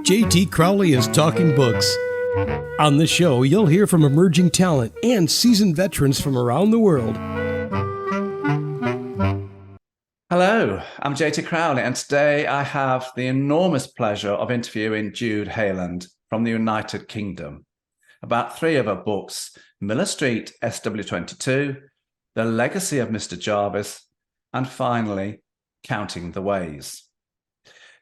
JT Crowley is Talking Books. On the show, you'll hear from emerging talent and seasoned veterans from around the world. Hello, I'm JT Crowley, and today I have the enormous pleasure of interviewing Jude Hayland from the United Kingdom about three of her books: Street SW22, The Legacy of Mr Jarvis, and finally, Counting the Ways.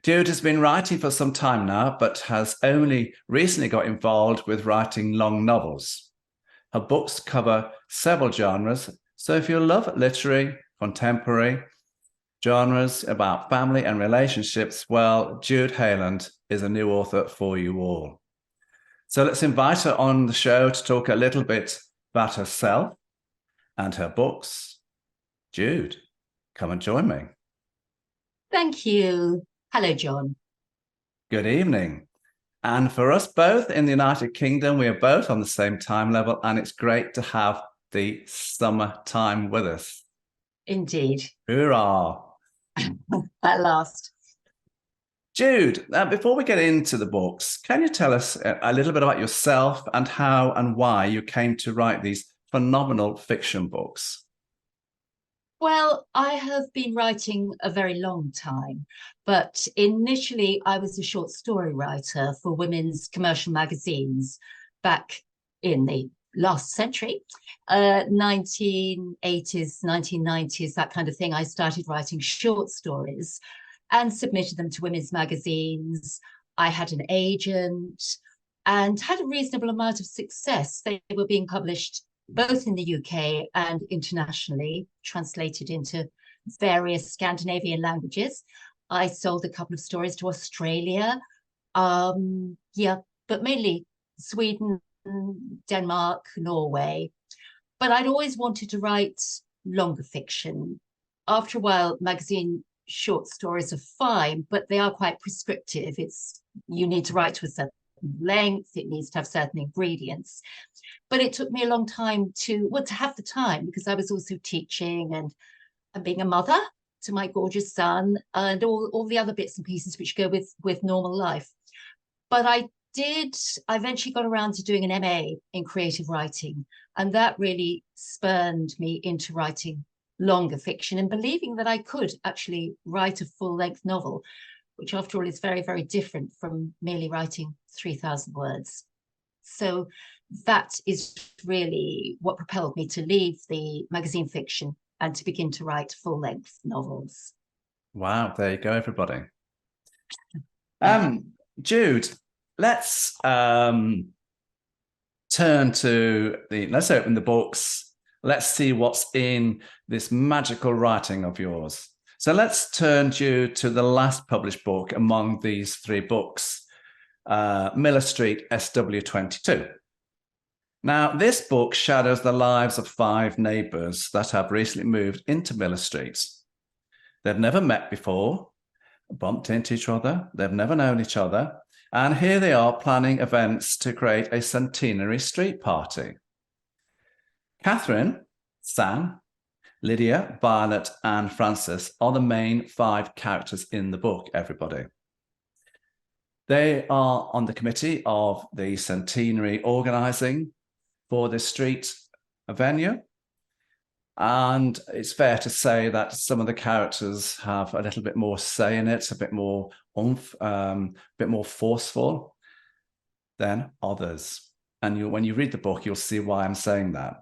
Jude has been writing for some time now, but has only recently got involved with writing long novels. Her books cover several genres, so if you love literary, contemporary genres about family and relationships, well, Jude Hayland is a new author for you all. So let's invite her on the show to talk a little bit about herself and her books. Jude, come and join me. Thank you. Hello, John. Good evening. And for us both in the United Kingdom, we are both on the same time level, and it's great to have the summertime with us. Indeed. Hoorah. At last. Jude, before we get into the books, can you tell us a little bit about yourself and how and why you came to write these phenomenal fiction books? Well, I have been writing a very long time, but initially I was a short story writer for women's commercial magazines back in the last century, 1980s, 1990s, that kind of thing. I started writing short stories and submitted them to women's magazines. I had an agent and had a reasonable amount of success. They were being published both in the UK and internationally, translated into various Scandinavian languages. I sold a couple of stories to Australia, but mainly Sweden, Denmark, Norway. But I'd always wanted to write longer fiction. After a while, magazine short stories are fine, but they are quite prescriptive. You need to write to a certain length, it needs to have certain ingredients. But it took me a long time to have the time, because I was also teaching and being a mother to my gorgeous son and all the other bits and pieces which go with normal life. But I eventually got around to doing an MA in creative writing, and that really spurned me into writing longer fiction and believing that I could actually write a full-length novel, which after all is very, very different from merely writing 3,000 words. So that is really what propelled me to leave the magazine fiction and to begin to write full-length novels. Wow, there you go, everybody. Jude, let's turn to let's open the books. Let's see what's in this magical writing of yours. So let's turn, Jude, to the last published book among these three books, Street SW22. Now, this book shadows the lives of five neighbours that have recently moved into Miller Street. They've never met before, bumped into each other, they've never known each other, and here they are planning events to create a centenary street party. Catherine, Sam, Lydia, Violet, and Frances are the main five characters in the book, everybody. They are on the committee of the centenary organising for this street venue. And it's fair to say that some of the characters have a little bit more say in it, a bit more oomph, a bit more forceful than others. And when you read the book, you'll see why I'm saying that.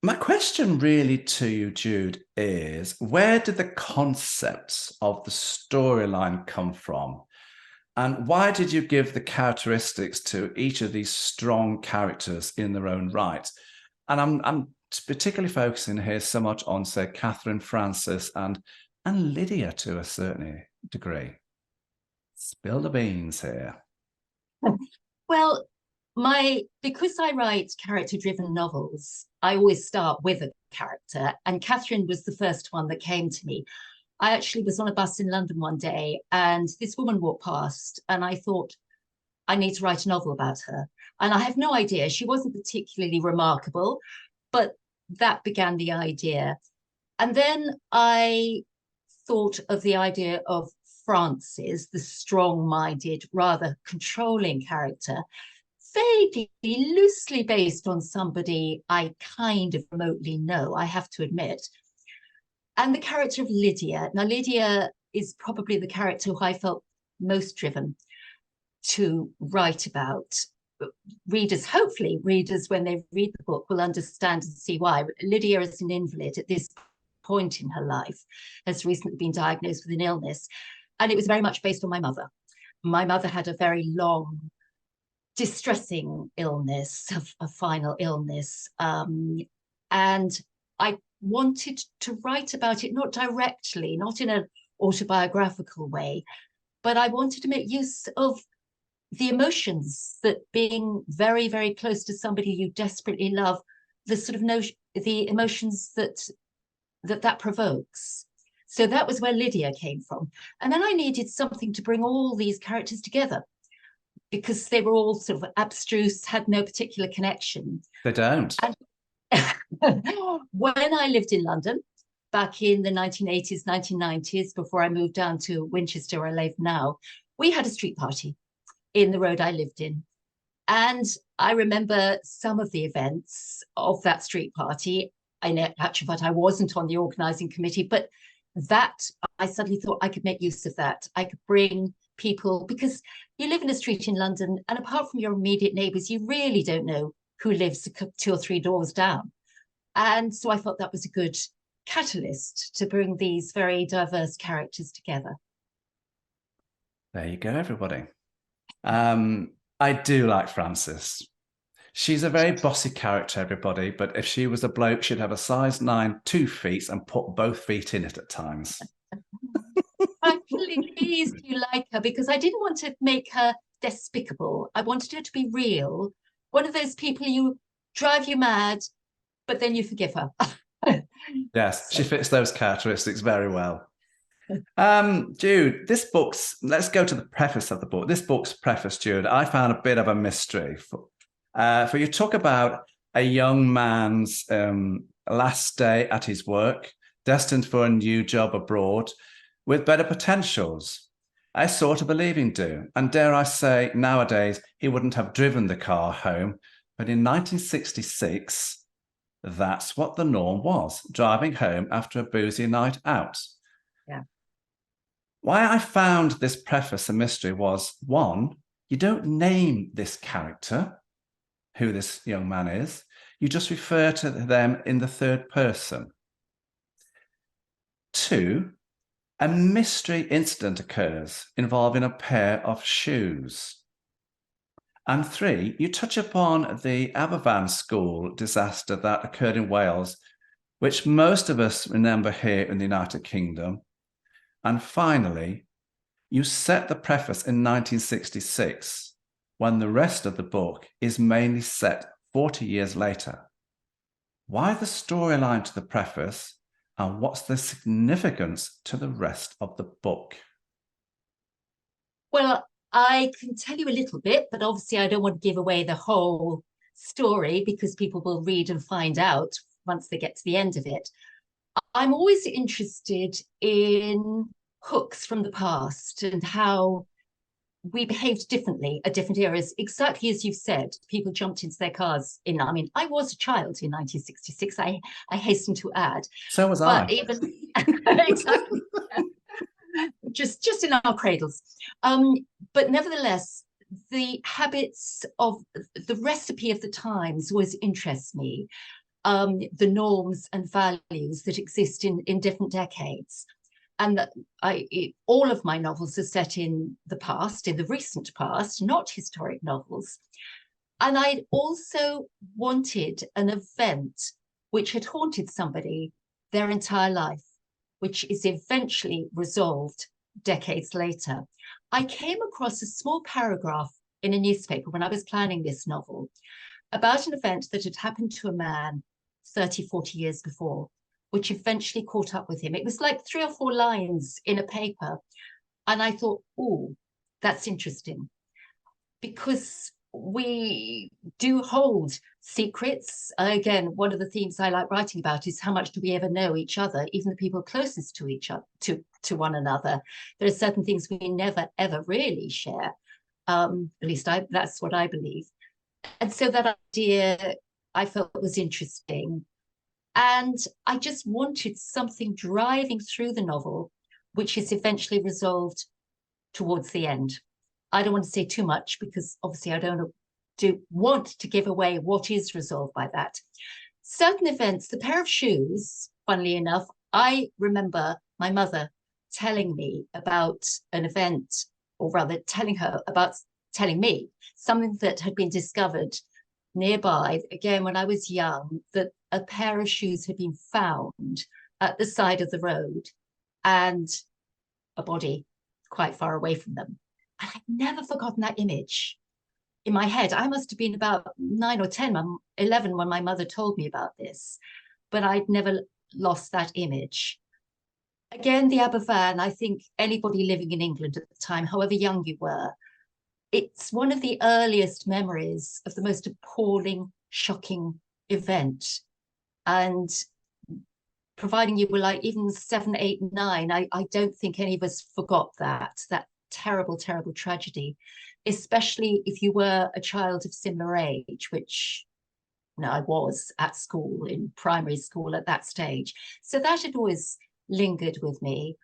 My question really to you, Jude, is where did the concepts of the storyline come from? And why did you give the characteristics to each of these strong characters in their own right? And I'm particularly focusing here so much on, say, Catherine, Frances, and Lydia to a certain degree. Spill the beans here. Well, because I write character-driven novels, I always start with a character, and Catherine was the first one that came to me. I actually was on a bus in London one day, and this woman walked past, and I thought, I need to write a novel about her. And I have no idea. She wasn't particularly remarkable, but that began the idea. And then I thought of the idea of Frances, the strong-minded, rather controlling character, vaguely, loosely based on somebody I kind of remotely know, I have to admit. And the character of Lydia. Now, Lydia is probably the character who I felt most driven to write about. Readers, hopefully readers, when they read the book, will understand and see why. Lydia is an invalid at this point in her life, has recently been diagnosed with an illness. And it was very much based on my mother. My mother had a very long, distressing illness, a final illness. And I wanted to write about it, not directly, not in an autobiographical way, but I wanted to make use of the emotions that being very, very close to somebody you desperately love, the sort of notion, the emotions that provokes. So that was where Lydia came from. And then I needed something to bring all these characters together because they were all sort of abstruse, had no particular connection. They don't. And when I lived in London, back in the 1980s, 1990s, before I moved down to Winchester, where I live now, we had a street party in the road I lived in. And I remember some of the events of that street party. In actual fact, I wasn't on the organising committee, but that I suddenly thought I could make use of that. I could bring people, because you live in a street in London, and apart from your immediate neighbours, you really don't know who lives 2 or 3 doors down. And so I thought that was a good catalyst to bring these very diverse characters together. There you go, everybody. I do like Frances. She's a very bossy character, everybody, but if she was a bloke, she'd have a size 9 2 feet and put both feet in it at times. I'm really pleased you like her, because I didn't want to make her despicable. I wanted her to be real. One of those people you drive you mad, but then you forgive her. Yes, she fits those characteristics very well. Jude, let's go to the preface of the book. This book's preface, Jude, I found a bit of a mystery. For you talk about a young man's last day at his work, destined for a new job abroad, with better potentials. I sort of believe him do. And dare I say, nowadays, he wouldn't have driven the car home. But in 1966, that's what the norm was, driving home after a boozy night out. Yeah. Why I found this preface a mystery was, one, you don't name this character, who this young man is. You just refer to them in the third person. Two, a mystery incident occurs involving a pair of shoes. And three, you touch upon the Aberfan school disaster that occurred in Wales, which most of us remember here in the United Kingdom. And finally, you set the preface in 1966, when the rest of the book is mainly set 40 years later. Why the storyline to the preface, and what's the significance to the rest of the book? Well, I can tell you a little bit, but obviously I don't want to give away the whole story, because people will read and find out once they get to the end of it. I'm always interested in hooks from the past and how we behaved differently at different eras. Exactly as you've said, people jumped into their cars I mean, I was a child in 1966, I hasten to add. So was but I. Even exactly. just in our cradles. But nevertheless, the habits of the recipe of the times always interests me. The norms and values that exist in different decades. And that all of my novels are set in the past, in the recent past, not historic novels. And I also wanted an event which had haunted somebody their entire life, which is eventually resolved decades later. I came across a small paragraph in a newspaper when I was planning this novel about an event that had happened to a man 30, 40 years before, which eventually caught up with him. It was like 3 or 4 lines in a paper. And I thought, oh, that's interesting. Because we do hold secrets. Again, one of the themes I like writing about is how much do we ever know each other, even the people closest to each other, to one another. There are certain things we never, ever really share. At least that's what I believe. And so that idea I felt was interesting. And I just wanted something driving through the novel, which is eventually resolved towards the end. I don't want to say too much because obviously I don't want to give away what is resolved by that. Certain events, the pair of shoes, funnily enough, I remember my mother telling me about an event, or rather telling me something that had been discovered nearby, again, when I was young, that a pair of shoes had been found at the side of the road and a body quite far away from them. And I've never forgotten that image in my head. I must have been about 9 or 10, 11 when my mother told me about this, but I'd never lost that image. Again, the Aberfan, I think anybody living in England at the time, however young you were, it's one of the earliest memories of the most appalling, shocking event. And providing you were like even 7, 8, 9, I don't think any of us forgot that terrible, terrible tragedy, especially if you were a child of similar age, which I was at school, in primary school at that stage. So that had always lingered with me.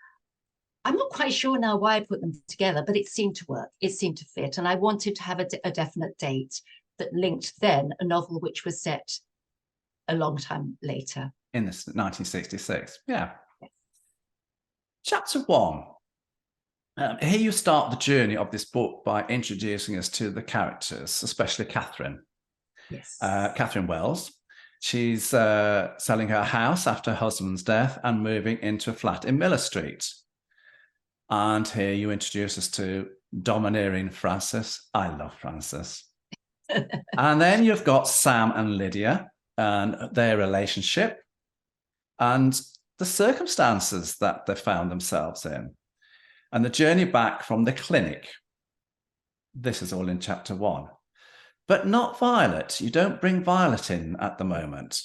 I'm not quite sure now why I put them together, but it seemed to work. It seemed to fit. And I wanted to have a definite date that linked then a novel which was set a long time later. In 1966, yeah. Yes. Chapter 1. Here you start the journey of this book by introducing us to the characters, especially Catherine. Yes. Catherine Wells. She's selling her house after her husband's death and moving into a flat in Miller Street. And here you introduce us to domineering Frances. I love Frances. And then you've got Sam and Lydia and their relationship and the circumstances that they found themselves in. And the journey back from the clinic. This is all in chapter 1. But not Violet. You don't bring Violet in at the moment.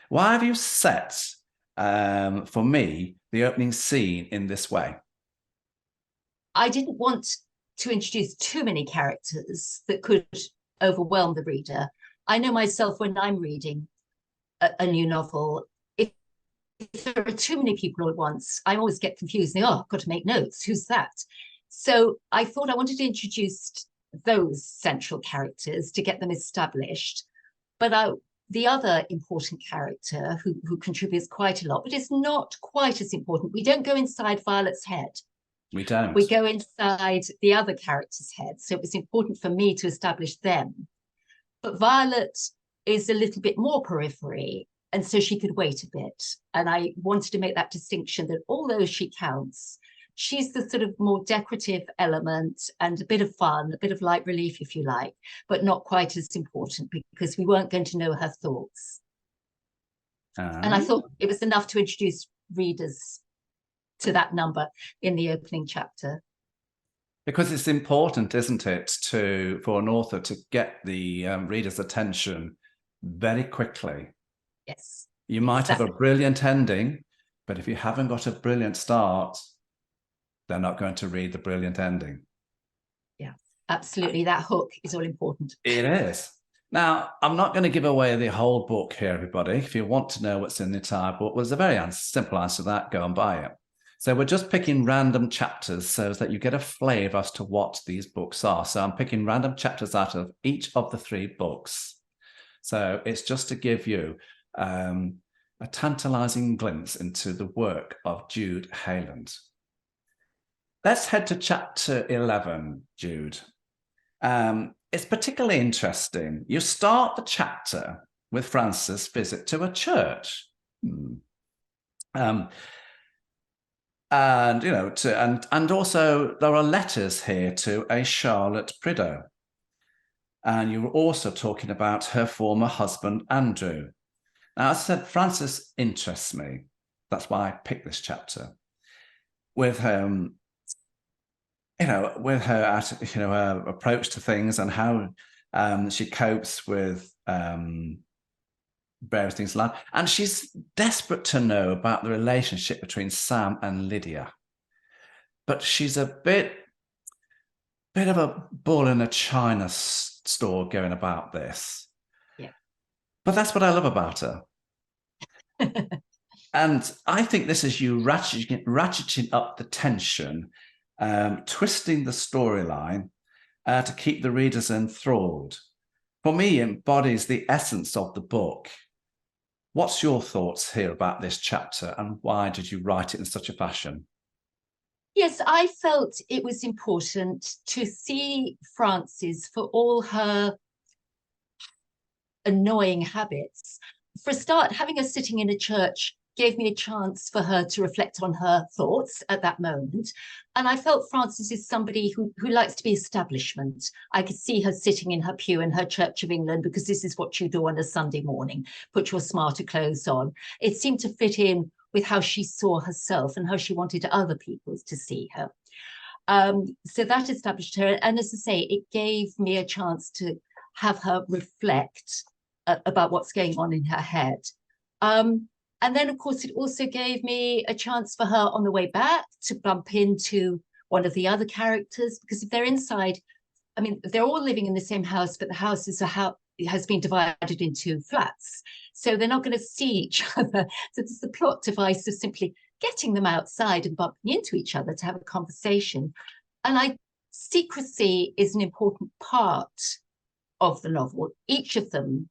Why have you set, for me, the opening scene in this way? I didn't want to introduce too many characters that could overwhelm the reader. I know myself when I'm reading a new novel, if there are too many people all at once, I always get confused. I've got to make notes. Who's that? So I thought I wanted to introduce those central characters to get them established. But the other important character who contributes quite a lot, but is not quite as important. We don't go inside Violet's head. We don't. We go inside the other character's head. So it was important for me to establish them. But Violet is a little bit more periphery, and so she could wait a bit. And I wanted to make that distinction that although she counts, she's the sort of more decorative element and a bit of fun, a bit of light relief, if you like, but not quite as important because we weren't going to know her thoughts. And I thought it was enough to introduce readers to that number in the opening chapter. Because it's important, isn't it, for an author to get the reader's attention very quickly. Yes. You might have a brilliant ending, but if you haven't got a brilliant start, they're not going to read the brilliant ending. Yeah, absolutely. That hook is all important. It is. Now, I'm not going to give away the whole book here, everybody. If you want to know what's in the entire book, well, there's a very simple answer to that. Go and buy it. So we're just picking random chapters so that you get a flavour as to what these books are. So I'm picking random chapters out of each of the 3 books. So it's just to give you a tantalising glimpse into the work of Jude Hayland. Let's head to chapter 11, Jude. It's particularly interesting. You start the chapter with Frances' visit to a church. And and also there are letters here to a Charlotte Prideaux. And you were also talking about her former husband, Andrew. Now, as I said, Frances interests me. That's why I picked this chapter. With with her her approach to things and how She copes with various things in life, and she's desperate to know about the relationship between Sam and Lydia. But she's a bit of a bull in a china store going about this. Yeah. But that's what I love about her. And I think this is you ratcheting up the tension, twisting the storyline to keep the readers enthralled. For me, it embodies the essence of the book. What's your thoughts here about this chapter, and why did you write it in such a fashion? Yes, I felt it was important to see Frances for all her annoying habits. For a start, having her sitting in a church gave me a chance for her to reflect on her thoughts at that moment. And I felt Frances is somebody who likes to be establishment. I could see her sitting in her pew in her Church of England, because this is what you do on a Sunday morning, put your smarter clothes on. It seemed to fit in with how she saw herself and how she wanted other people to see her. So that established her. And as I say, it gave me a chance to have her reflect about what's going on in her head. And then, of course, it also gave me a chance for her on the way back to bump into one of the other characters, because if they're inside, I mean, they're all living in the same house, but the house has been divided into flats. So they're not going to see each other. So it's the plot device of simply getting them outside and bumping into each other to have a conversation. And secrecy is an important part of the novel. Each of them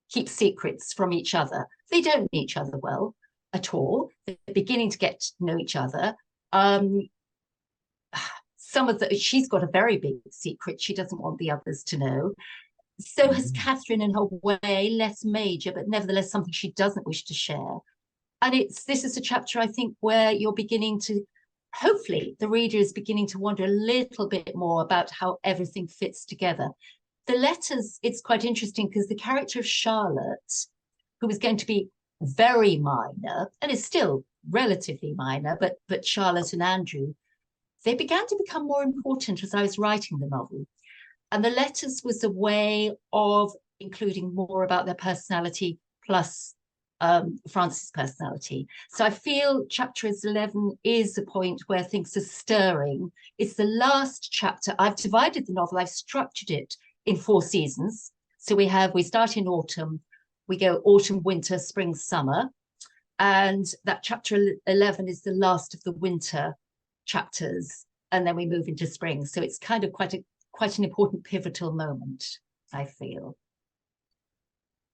keep secrets from each other. They don't know each other well at all. They're beginning to get to know each other. She's got a very big secret she doesn't want the others to know. So has Catherine, in her way, less major, but nevertheless something she doesn't wish to share. And this is a chapter, I think, where you're beginning to, hopefully the reader is beginning to wonder a little bit more about how everything fits together. The letters, it's quite interesting because the character of Charlotte, who was going to be very minor and is still relatively minor, but Charlotte and Andrew, they began to become more important as I was writing the novel. And the letters was a way of including more about their personality plus Frances' personality. So I feel chapter 11 is a point where things are stirring. It's the last chapter. I've divided the novel, I've structured it in 4 seasons. So we start in autumn, we go autumn, winter, spring, summer. And that chapter 11 is the last of the winter chapters. And then we move into spring. So it's kind of quite an important pivotal moment, I feel.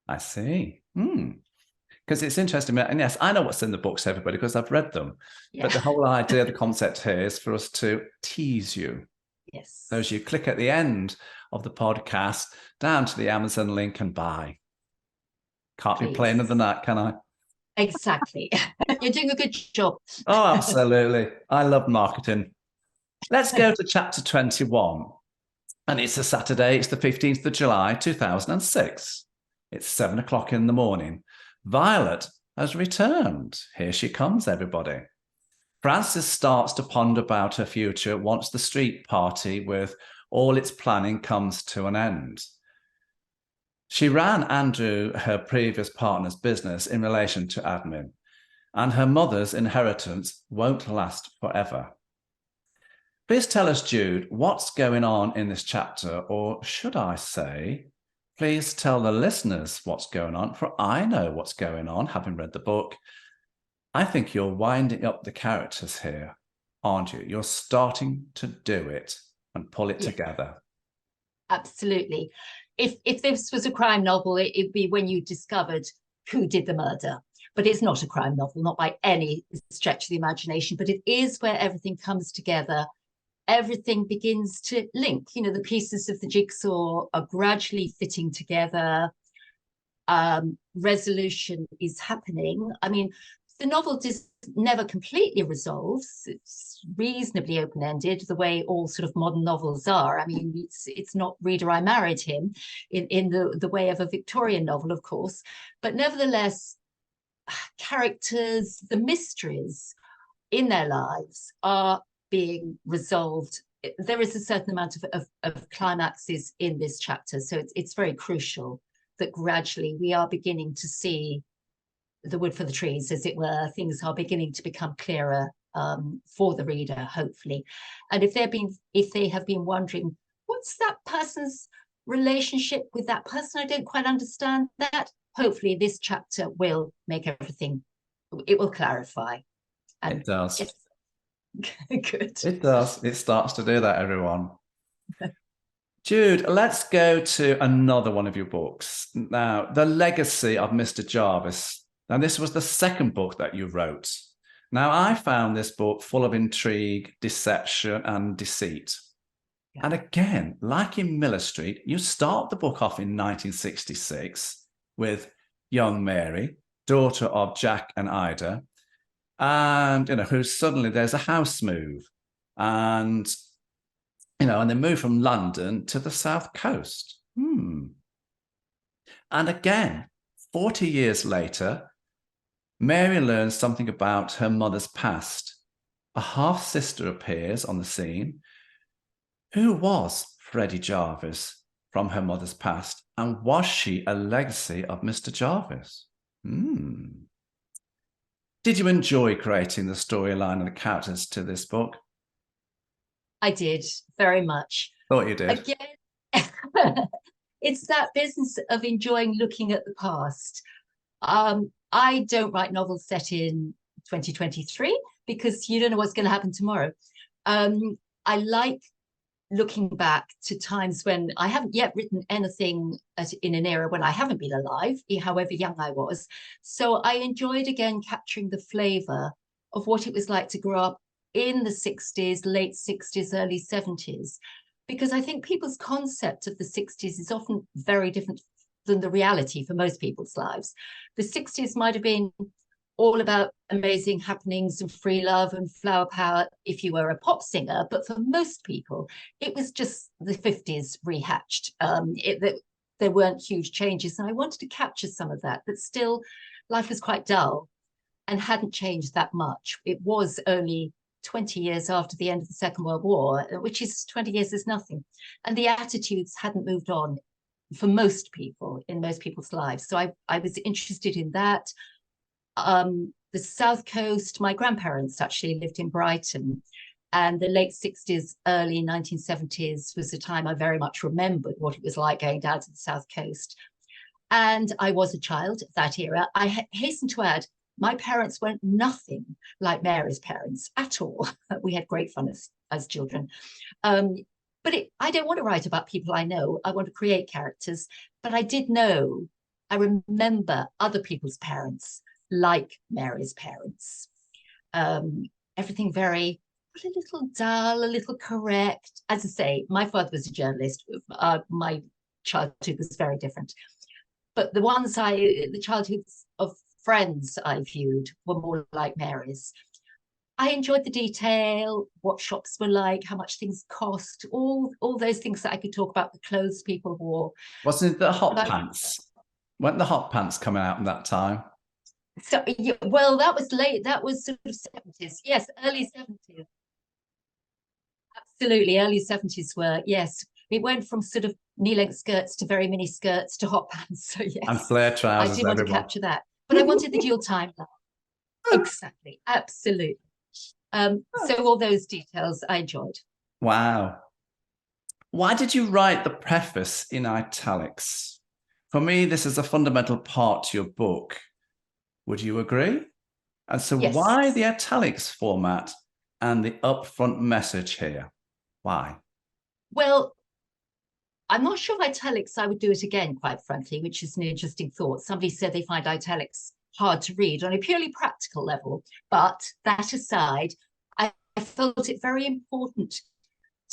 I see. Because it's interesting. And yes, I know what's in the books, everybody, because I've read them. Yeah. But the whole idea, the concept here is for us to tease you. Yes. So as you click at the end of the podcast, down to the Amazon link and buy. Can't be plainer than that, can I? Exactly. You're doing a good job. Oh, absolutely. I love marketing. Let's go to chapter 21. And it's a Saturday. It's the 15th of July, 2006. It's 7 o'clock in the morning. Violet has returned. Here she comes, everybody. Frances starts to ponder about her future once the street party with all its planning comes to an end. She ran Andrew, her previous partner's business in relation to admin, and her mother's inheritance won't last forever. Please tell us, Jude, what's going on in this chapter, or should I say, please tell the listeners what's going on, for I know what's going on, having read the book. I think you're winding up the characters here, aren't you? You're starting to do it and pull it together. Absolutely. If this was a crime novel, it'd be when you discovered who did the murder. But it's not a crime novel, not by any stretch of the imagination, but it is where everything comes together. Everything begins to link. You know, the pieces of the jigsaw are gradually fitting together. Resolution is happening. I mean, the novel never completely resolves. It's reasonably open-ended, the way all sort of modern novels are. I mean, it's not Reader, I Married Him in the way of a Victorian novel, of course. But nevertheless, characters, the mysteries in their lives are being resolved there is a certain amount of climaxes in this chapter. So it's very crucial that gradually we are beginning to see the wood for the trees, as it were. Things are beginning to become clearer for the reader, hopefully. And if they have been wondering, what's that person's relationship with that person? I don't quite understand that. Hopefully this chapter will make everything, it will clarify. And it does. Good. It does. It starts to do that, everyone. Jude, let's go to another one of your books. Now, The Legacy of Mr Jarvis. Now, this was the second book that you wrote. Now, I found this book full of intrigue, deception, and deceit. Yeah. And again, like in Miller Street, you start the book off in 1966 with young Mary, daughter of Jack and Ida, and, who suddenly there's a house move. And, and they move from London to the South Coast. And again, 40 years later, Mary learns something about her mother's past. A half-sister appears on the scene. Who was Freddie Jarvis from her mother's past? And was she a legacy of Mr. Jarvis? Did you enjoy creating the storyline and the characters to this book? I did, very much. Thought you did. Again, it's that business of enjoying looking at the past. I don't write novels set in 2023 because you don't know what's going to happen tomorrow. I like looking back to times when I haven't yet written anything in an era when I haven't been alive, however young I was. So I enjoyed, again, capturing the flavour of what it was like to grow up in the 60s, late 60s, early 70s, because I think people's concept of the 60s is often very different than the reality for most people's lives. The 60s might have been all about amazing happenings and free love and flower power if you were a pop singer, but for most people, it was just the 50s rehatched. There weren't huge changes, and I wanted to capture some of that, but still life was quite dull and hadn't changed that much. It was only 20 years after the end of the Second World War, which is 20 years is nothing. And the attitudes hadn't moved on for most people in most people's lives. So I was interested in that. The South Coast, my grandparents actually lived in Brighton, and the late 60s, early 1970s was a time I very much remembered what it was like going down to the South Coast. And I was a child of that era. I hasten to add, my parents weren't nothing like Mary's parents at all. We had great fun as children. But I don't want to write about people I know. I want to create characters. But I remember other people's parents, like Mary's parents. Everything very, a little dull, a little correct. As I say, my father was a journalist. My childhood was very different. But the childhoods of friends I viewed were more like Mary's. I enjoyed the detail, what shops were like, how much things cost, all those things that I could talk about, the clothes people wore. Wasn't it the hot pants? Weren't the hot pants coming out in that time? So, yeah, well, that was late. That was sort of 70s. Yes, early 70s. Absolutely, early 70s were, yes. It went from sort of knee-length skirts to very mini skirts to hot pants. So, yes. And flare trousers. I did want to capture that. But I wanted the dual timeline. Exactly, absolutely. So all those details I enjoyed. Wow. Why did you write the preface in italics? For me, this is a fundamental part to your book. Would you agree? And so yes. Why the italics format and the upfront message here? Why? Well, I'm not sure italics, I would do it again, quite frankly, which is an interesting thought. Somebody said they find italics hard to read on a purely practical level. But that aside, I felt it very important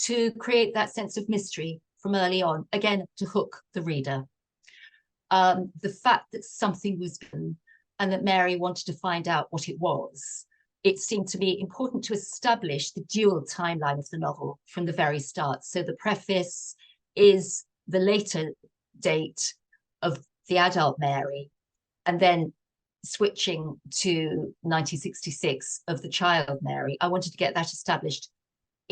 to create that sense of mystery from early on, again, to hook the reader. The fact that something was done and that Mary wanted to find out what it was, it seemed to me important to establish the dual timeline of the novel from the very start. So the preface is the later date of the adult Mary, and then switching to 1966 of the child Mary. I wanted to get that established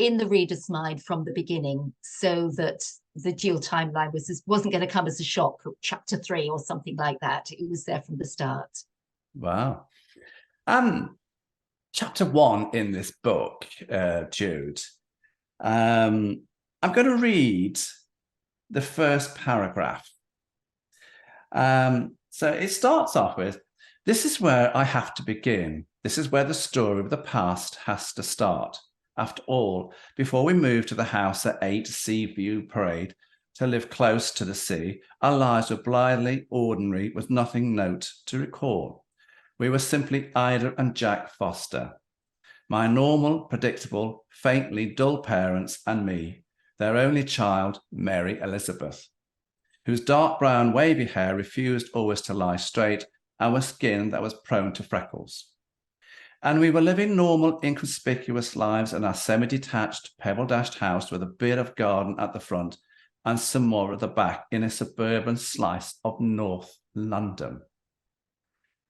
in the reader's mind from the beginning, so that the dual timeline wasn't going to come as a shock, chapter 3 or something like that. It was there from the start. Wow. Chapter 1 in this book, Jude, I'm going to read the first paragraph. So it starts off with, "This is where I have to begin. This is where the story of the past has to start. After all, before we moved to the house at 8 Seaview Parade to live close to the sea, our lives were blithely ordinary with nothing note to recall. We were simply Ida and Jack Foster, my normal, predictable, faintly dull parents and me, their only child, Mary Elizabeth, whose dark brown wavy hair refused always to lie straight, our skin that was prone to freckles. And we were living normal, inconspicuous lives in our semi-detached, pebble-dashed house with a bit of garden at the front and some more at the back in a suburban slice of North London.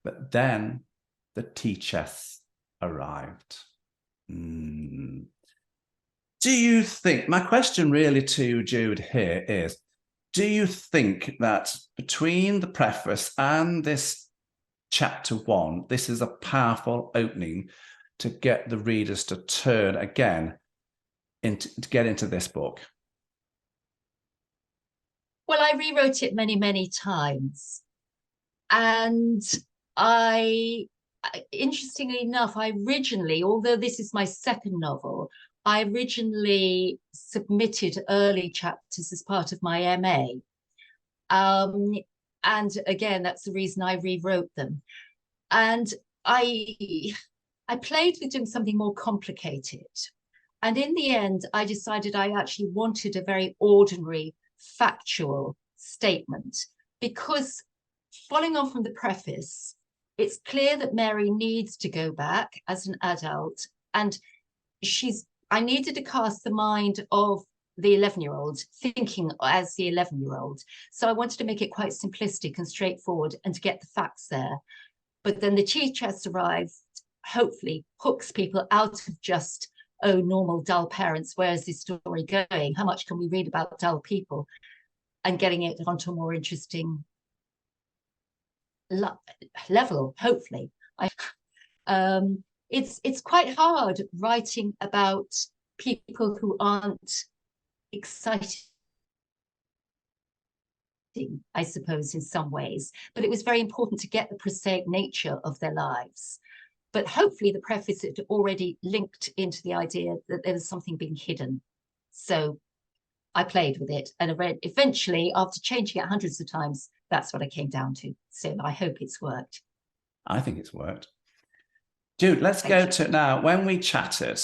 But then the tea chests arrived." Do you think, my question really to Jude here is, do you think that between the preface and this chapter 1, this is a powerful opening to get the readers to turn again to get into this book? Well, I rewrote it many, many times. And interestingly enough, I originally, although this is my second novel, I originally submitted early chapters as part of my MA. And again, that's the reason I rewrote them. And I played with doing something more complicated. And in the end, I decided I actually wanted a very ordinary, factual statement, because following on from the preface, it's clear that Mary needs to go back as an adult, and I needed to cast the mind of the 11-year-old, thinking as the 11-year-old. So I wanted to make it quite simplistic and straightforward and to get the facts there. But then the tea chest arrived, hopefully hooks people out of just, oh, normal dull parents, where's this story going? How much can we read about dull people? And getting it onto a more interesting level, hopefully. It's quite hard writing about people who aren't exciting, I suppose, in some ways, but it was very important to get the prosaic nature of their lives. But hopefully the preface had already linked into the idea that there was something being hidden. So I played with it, and eventually, after changing it hundreds of times, that's what I came down to. So I hope it's worked. I think it's worked. Jude, let's go to now, when we chatted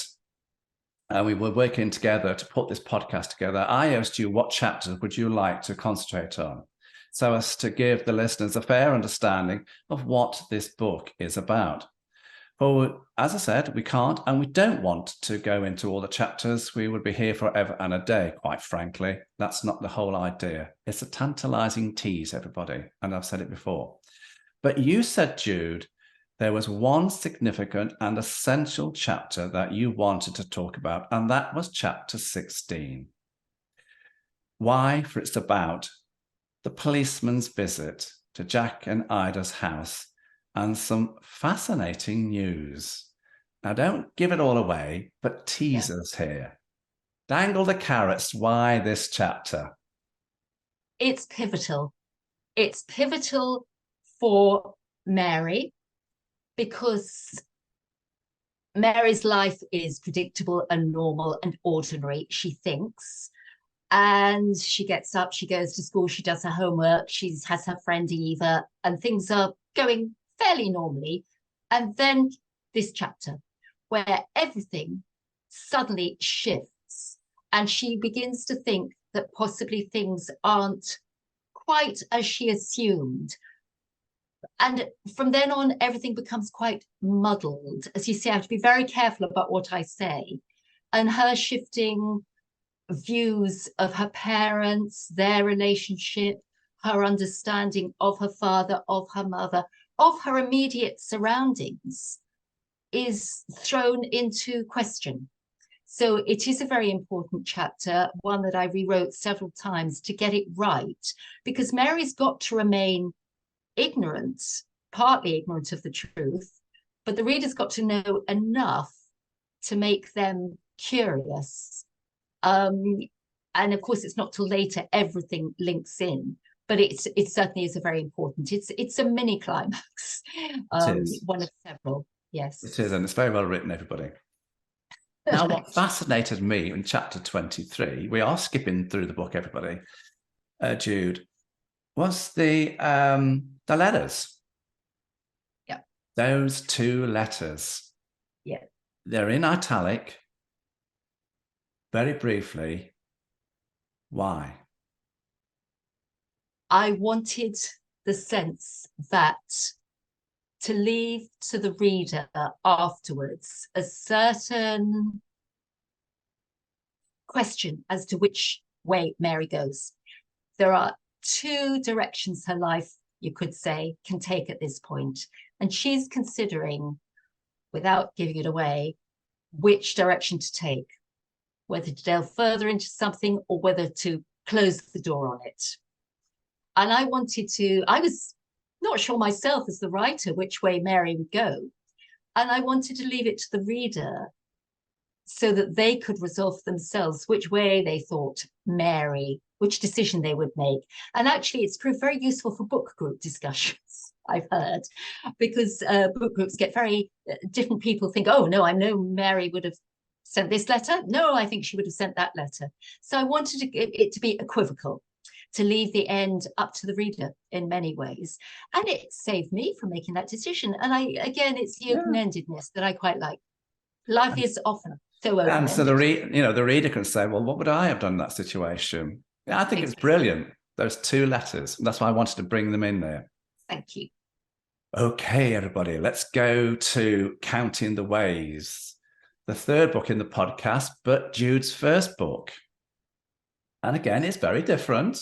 and we were working together to put this podcast together, I asked you what chapters would you like to concentrate on, so as to give the listeners a fair understanding of what this book is about. Well, as I said, we can't and we don't want to go into all the chapters. We would be here forever and a day, quite frankly. That's not the whole idea. It's a tantalizing tease, everybody. And I've said it before. But you said, Jude, there was one significant and essential chapter that you wanted to talk about, and that was chapter 16. Why? For it's about the policeman's visit to Jack and Ida's house and some fascinating news. Now, don't give it all away, but tease us here. Dangle the carrots. Why this chapter? It's pivotal. It's pivotal for Mary, because Mary's life is predictable and normal and ordinary, she thinks. And she gets up, she goes to school, she does her homework, she has her friend Eva, and things are going fairly normally. And then this chapter where everything suddenly shifts and she begins to think that possibly things aren't quite as she assumed. And from then on, everything becomes quite muddled. As you say, I have to be very careful about what I say. And her shifting views of her parents, their relationship, her understanding of her father, of her mother, of her immediate surroundings is thrown into question. So it is a very important chapter, one that I rewrote several times to get it right, because Mary's got to remain ignorant, partly ignorant of the truth, but the reader's got to know enough to make them curious. And of course, it's not till later everything links in, but it certainly is a very important. It's a mini climax, one of several. Yes, it is, and it's very well written, everybody. Now, what fascinated me in chapter 23, we are skipping through the book, everybody, Jude, was the letters. Yeah. Those 2 letters. Yeah. They're in italic. Very briefly, why? I wanted the sense that to leave to the reader afterwards a certain question as to which way Mary goes. There are 2 directions her life, you could say, can take at this point. And she's considering, without giving it away, which direction to take, whether to delve further into something or whether to close the door on it. And I was not sure myself as the writer which way Mary would go. And I wanted to leave it to the reader so that they could resolve for themselves which way they thought Mary, which decision they would make. And actually, it's proved very useful for book group discussions, I've heard, because book groups get very different people think, oh, no, I know Mary would have sent this letter. No, I think she would have sent that letter. So I wanted it to be equivocal, to leave the end up to the reader in many ways. And it saved me from making that decision. And it's the open-endedness that I quite like. Life is often so open-ended. And so the reader can say, well, what would I have done in that situation? Yeah, I think it's brilliant. Those 2 letters. That's why I wanted to bring them in there. Thank you. Okay, everybody, let's go to Counting the Ways, the 3rd book in the podcast, but Jude's first book. And again, it's very different.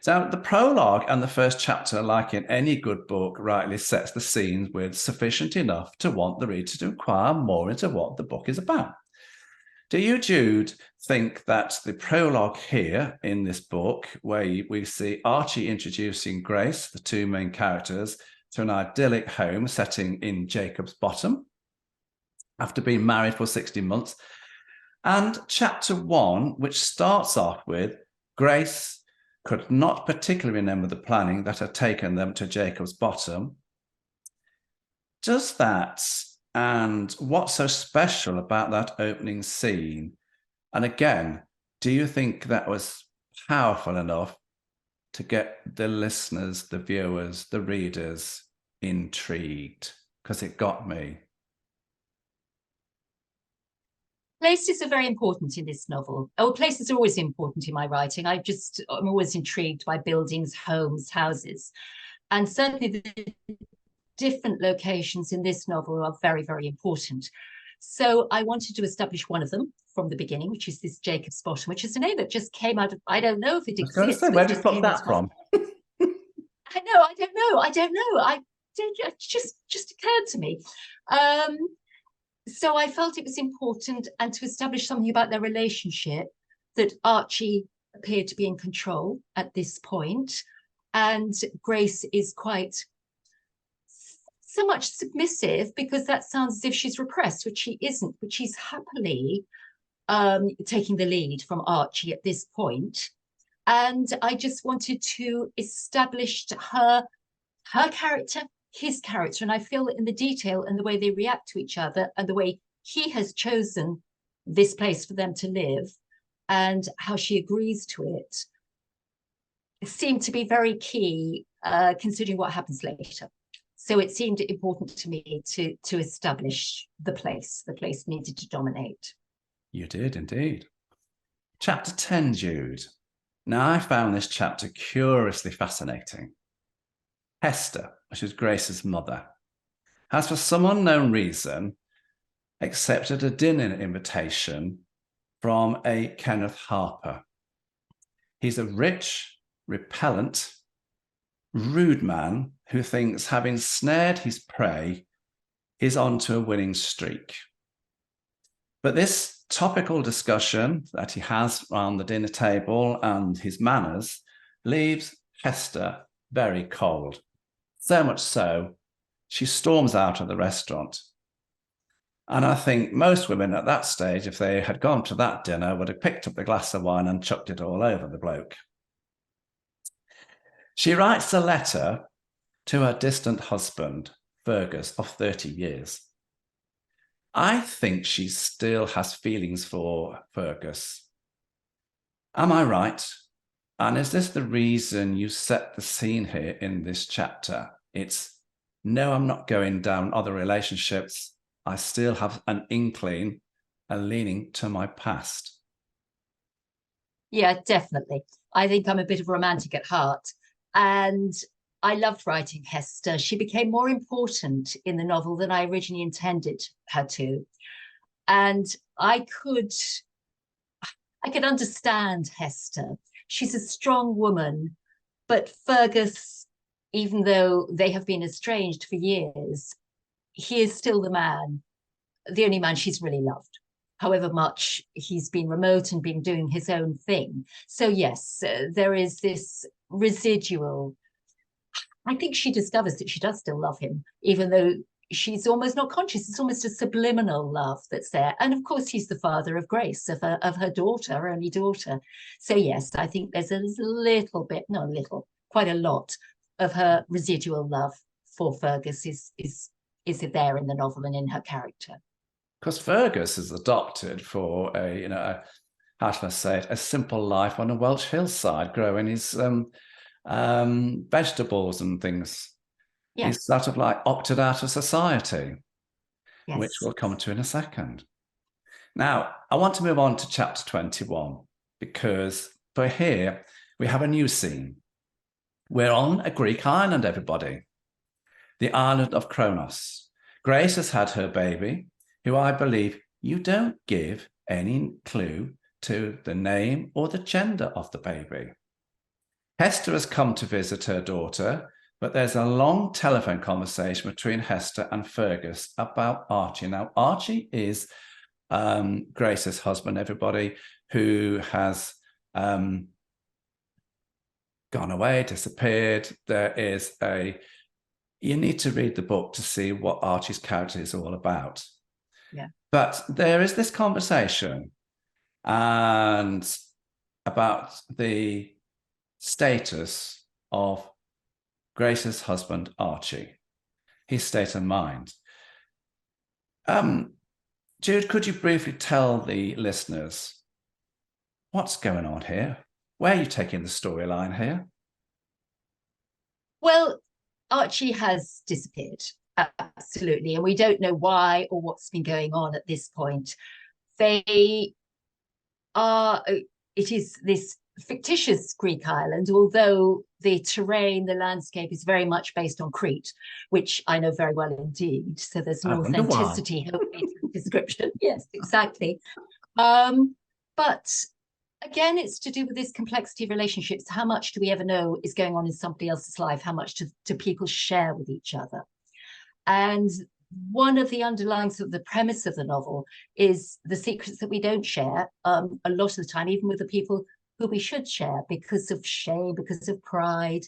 So the prologue and the first chapter, like in any good book, rightly sets the scene with sufficient enough to want the reader to inquire more into what the book is about. Do you, Jude, think that the prologue here in this book, where we see Archie introducing Grace, the 2 main characters, to an idyllic home setting in Jacob's Bottom, after being married for 16 months, and chapter 1, which starts off with Grace could not particularly remember the planning that had taken them to Jacob's Bottom. Does that, and what's so special about that opening scene? And again, do you think that was powerful enough to get the listeners, the viewers, the readers intrigued? Because it got me. Places are very important in this novel. Oh, places are always important in my writing. I'm always intrigued by buildings, homes, houses. And certainly the different locations in this novel are very, very important. So I wanted to establish one of them from the beginning, which is this Jacob's Bottom, which is a name that just came out of, I don't know if it exists. Where did you put that from? I don't know. It just occurred to me. So I felt it was important, and to establish something about their relationship, that Archie appeared to be in control at this point, and Grace is quite so much submissive, because that sounds as if she's repressed, which she isn't, but she's happily taking the lead from Archie at this point. And I just wanted to establish her character, his character, and I feel that in the detail and the way they react to each other and the way he has chosen this place for them to live and how she agrees to it seemed to be very key, considering what happens later. So it seemed important to me to establish the place. The place needed to dominate. You did indeed. Chapter 10, Jude. Now, I found this chapter curiously fascinating. Hester, which is Grace's mother, has for some unknown reason accepted a dinner invitation from a Kenneth Harper. He's a rich, repellent, rude man who thinks, having snared his prey, he's on to a winning streak. But this topical discussion that he has around the dinner table and his manners leaves Hester very cold. So much so, she storms out of the restaurant. And I think most women at that stage, if they had gone to that dinner, would have picked up the glass of wine and chucked it all over the bloke. She writes a letter to her distant husband, Fergus, of 30 years. I think she still has feelings for Fergus. Am I right? And is this the reason you set the scene here in this chapter? It's, no, I'm not going down other relationships. I still have an inkling, a leaning to my past. Yeah, definitely. I think I'm a bit of a romantic at heart. And I loved writing Hester. She became more important in the novel than I originally intended her to. And I could understand Hester. She's a strong woman, but Fergus, even though they have been estranged for years, he is still the only man she's really loved, however much he's been remote and been doing his own thing. So yes, there is this residual. I think she discovers that she does still love him, even though she's almost not conscious. It's almost a subliminal love that's there. And of course, he's the father of Grace, of her daughter, her only daughter. So yes, I think there's a little bit, not a little, quite a lot of her residual love for Fergus is there in the novel and in her character. Because Fergus is adopted for how shall I say it, a simple life on a Welsh hillside, growing his vegetables and things. Yes. He's sort of like opted out of society, yes, which we'll come to in a second. Now, I want to move on to chapter 21, because for here, we have a new scene. We're on a Greek island, everybody. The island of Kronos. Grace has had her baby, who I believe you don't give any clue to the name or the gender of the baby. Hester has come to visit her daughter, but there's a long telephone conversation between Hester and Fergus about Archie. Now, Archie is Grace's husband, everybody, who has gone away, disappeared. You need to read the book to see what Archie's character is all about. Yeah. But there is this conversation and about the status of Grace's husband, Archie, his state of mind. Jude, could you briefly tell the listeners what's going on here? Where are you taking the storyline here? Well, Archie has disappeared, absolutely, and we don't know why or what's been going on at this point. It is this fictitious Greek island, although the terrain, the landscape is very much based on Crete, which I know very well indeed. So there's an authenticity to the description. Yes, exactly. But again, it's to do with this complexity of relationships. How much do we ever know is going on in somebody else's life? How much do people share with each other? And one of the underlying sort of the premise of the novel is the secrets that we don't share a lot of the time, even with the people who we should share, because of shame, because of pride.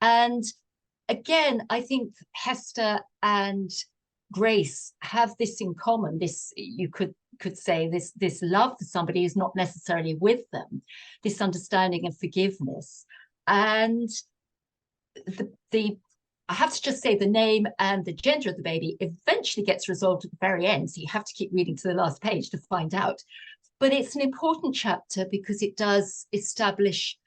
And again, I think Hester and Grace have this in common. This, you could say, this love for somebody who's not necessarily with them, this understanding and forgiveness. And I have to just say the name and the gender of the baby eventually gets resolved at the very end. So you have to keep reading to the last page to find out. But it's an important chapter because it does establish,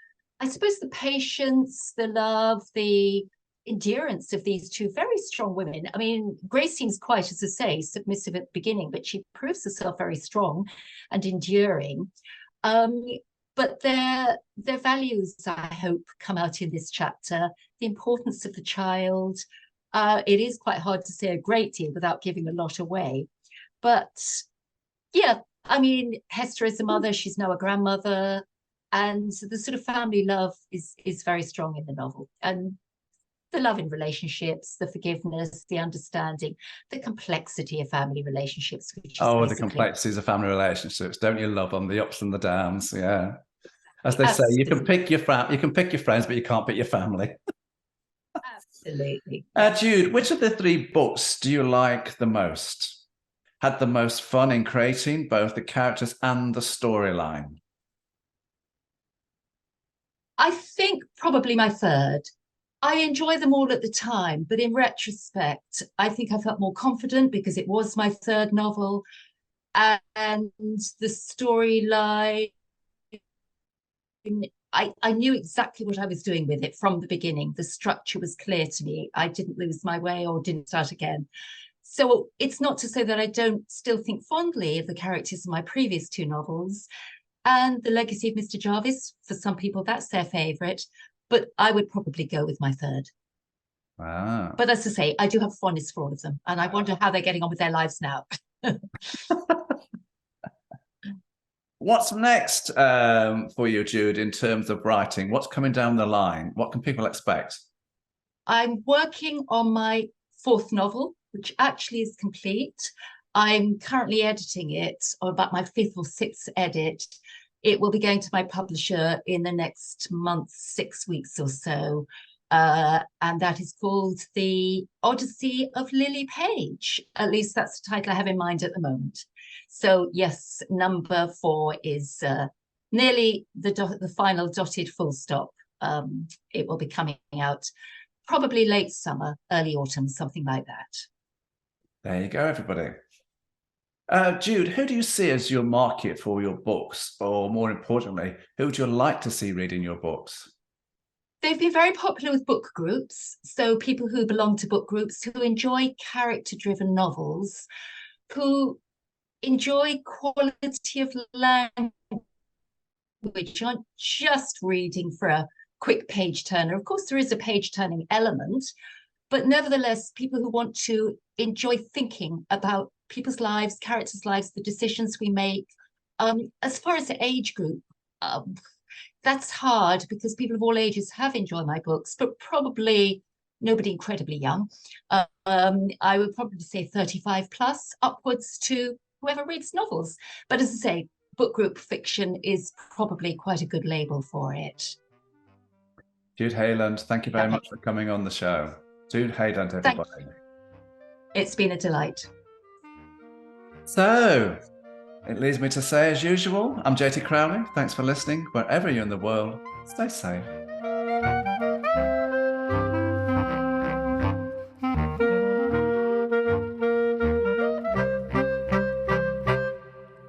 I suppose, the patience, the love, the endurance of these two very strong women. I mean, Grace seems quite, as I say, submissive at the beginning, but she proves herself very strong and enduring. But their values, I hope, come out in this chapter. The importance of the child. It is quite hard to say a great deal without giving a lot away. But yeah, I mean, Hester is a mother. She's now a grandmother. And the sort of family love is very strong in the novel. And the love in relationships, the forgiveness, the understanding, the complexity of family relationships, which is Oh, the basically complexities of family relationships. Don't you love them? The ups and the downs. Yeah. As they say, you can absolutely, pick your friends, but you can't pick your family. absolutely. Yes. Jude, which of the three books do you like the most? Had the most fun in creating both the characters and the storyline? I think probably my third. I enjoy them all at the time, but in retrospect, I think I felt more confident because it was my third novel, and the storyline, I knew exactly what I was doing with it from the beginning. The structure was clear to me. I didn't lose my way or didn't start again. So it's not to say that I don't still think fondly of the characters in my previous two novels. And The Legacy of Mr Jarvis, for some people, that's their favourite. But I would probably go with my third. Wow. But as I say, I do have fondness for all of them. And I wonder how they're getting on with their lives now. What's next for you, Jude, in terms of writing? What's coming down the line? What can people expect? I'm working on my fourth novel, which actually is complete. I'm currently editing it, or about my fifth or sixth edit. It will be going to my publisher in the next month, 6 weeks or so. And that is called The Odyssey of Lily Page. At least that's the title I have in mind at the moment. So yes, number 4 is nearly the final dotted full stop. It will be coming out probably late summer, early autumn, something like that. There you go, everybody. Jude, who do you see as your market for your books? Or more importantly, who would you like to see reading your books? They've been very popular with book groups. So people who belong to book groups who enjoy character-driven novels, who enjoy quality of language, aren't just reading for a quick page turner. Of course, there is a page turning element, but nevertheless, people who want to enjoy thinking about people's lives, characters' lives, the decisions we make. As far as the age group, that's hard because people of all ages have enjoyed my books, but probably nobody incredibly young. I would probably say 35 plus, upwards to whoever reads novels. But as I say, book group fiction is probably quite a good label for it. Jude Hayland, thank you very much for coming on the show. Jude Hayland, everybody. It's been a delight. So, it leaves me to say, as usual, I'm JT Crowley. Thanks for listening. Wherever you're in the world, stay safe.